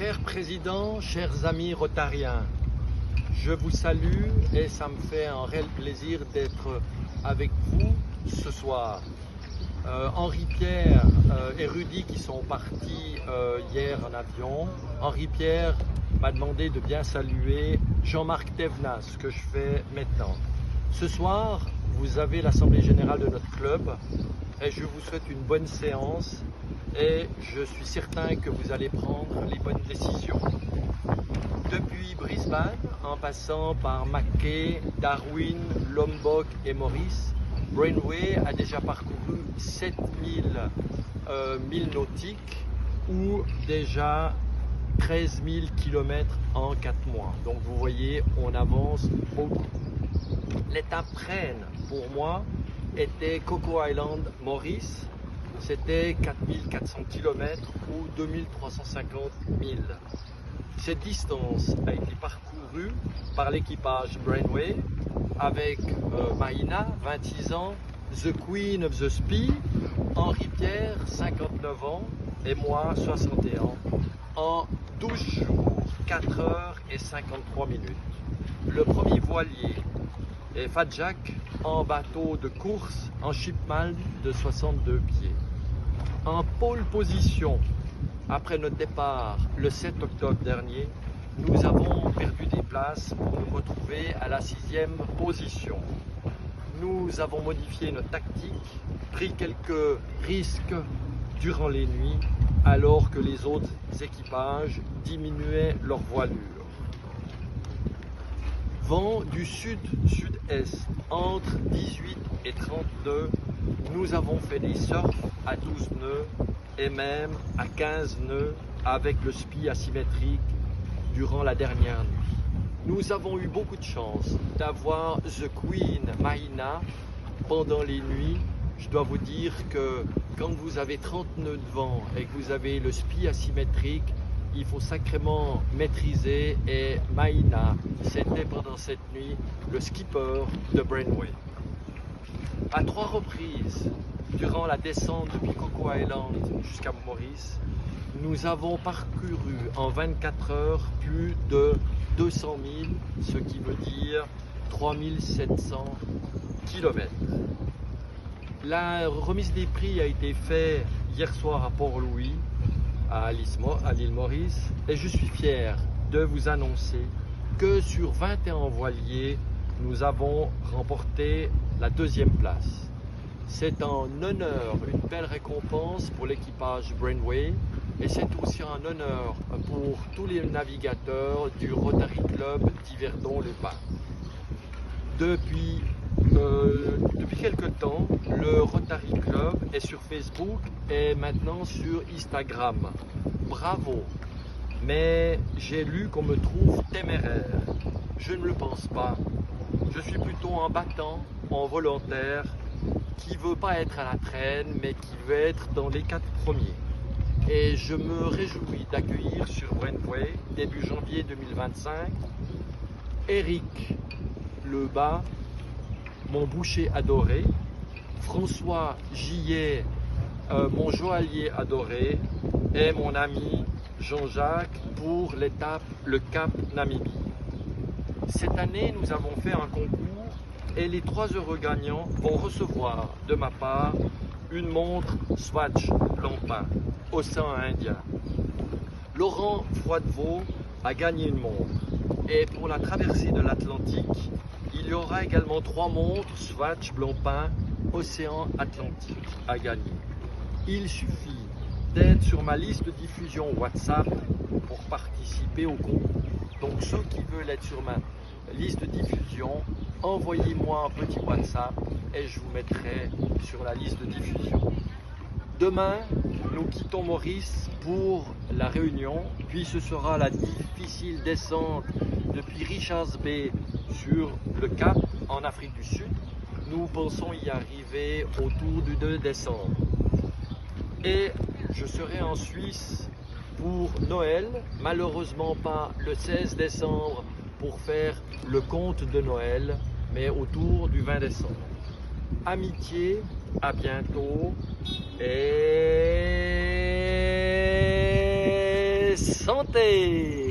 Cher Président, chers amis rotariens, je vous salue et ça me fait un réel plaisir d'être avec vous ce soir. Henri-Pierre et Rudy qui sont partis hier en avion. Henri-Pierre m'a demandé de bien saluer Jean-Marc Thévenas, que je fais maintenant. Ce soir, vous avez l'Assemblée Générale de notre club et je vous souhaite une bonne séance et je suis certain que vous allez prendre les bonnes décisions. Depuis Brisbane, en passant par Mackay, Darwin, Lombok et Maurice, Brainway a déjà parcouru 7000 milles nautiques ou déjà 13 000 km en 4 mois. Donc vous voyez, on avance beaucoup. L'étape reine pour moi était Coco Island, Maurice. C'était 4400 km ou 2350 milles. Cette distance a été parcourue par l'équipage Brainway avec Mahina, 26 ans, The Queen of the Spey, Henri-Pierre, 59 ans, et moi, 61 ans, en 12 jours, 4 heures et 53 minutes. Le premier voilier est Fadjak en bateau de course en shipman de 62 pieds. En pole position, après notre départ le 7 octobre dernier, nous avons perdu des places pour nous retrouver à la 6e position. Nous avons modifié notre tactique, pris quelques risques durant les nuits, alors que les autres équipages diminuaient leur voilure. Vent du sud-sud-est, entre 18 et 32, nous avons fait des surfs à 12 nœuds et même à 15 nœuds avec le SPI asymétrique durant la dernière nuit. Nous avons eu beaucoup de chance d'avoir The Queen Mahina pendant les nuits. Je dois vous dire que quand vous avez 30 nœuds de vent et que vous avez le SPI asymétrique, il faut sacrément maîtriser, et Mahina, c'était pendant cette nuit le skipper de Brainway. À 3 reprises, durant la descente depuis Coco Island jusqu'à Maurice, nous avons parcouru en 24 heures plus de 200 000, ce qui veut dire 3700 km. La remise des prix a été faite hier soir à Port-Louis, à l'île Maurice, et je suis fier de vous annoncer que sur 21 voiliers, nous avons remporté la 2e place. C'est un honneur, une belle récompense pour l'équipage Brainway, et c'est aussi un honneur pour tous les navigateurs du Rotary Club d'Yverdon-les-Bains. Depuis quelque temps, le Rotary Club est sur Facebook et maintenant sur Instagram. Bravo! Mais j'ai lu qu'on me trouve téméraire. Je ne le pense pas. Je suis plutôt un battant, un volontaire, qui ne veut pas être à la traîne, mais qui veut être dans les 4 premiers. Et je me réjouis d'accueillir sur Brainway, début janvier 2025, Eric Lebas, mon boucher adoré, François Gillet, mon joaillier adoré, et mon ami Jean-Jacques pour l'étape Le Cap Namibie. Cette année, nous avons fait un concours et les 3 heureux gagnants vont recevoir de ma part une montre Swatch Blancpain, Océan Indien. Laurent Froidevaux a gagné une montre. Et pour la traversée de l'Atlantique, il y aura également 3 montres Swatch Blancpain, Océan Atlantique à gagner. Il suffit d'être sur ma liste de diffusion WhatsApp pour participer au concours. Donc ceux qui veulent être sur ma liste de diffusion, envoyez-moi un petit WhatsApp et je vous mettrai sur la liste de diffusion. Demain, nous quittons Maurice pour la Réunion, puis ce sera la difficile descente depuis Richards Bay sur le Cap en Afrique du Sud. Nous pensons y arriver autour du 2 décembre. Et je serai en Suisse pour Noël, malheureusement pas le 16 décembre pour faire le conte de Noël, mais autour du 20 décembre. Amitié, à bientôt et santé!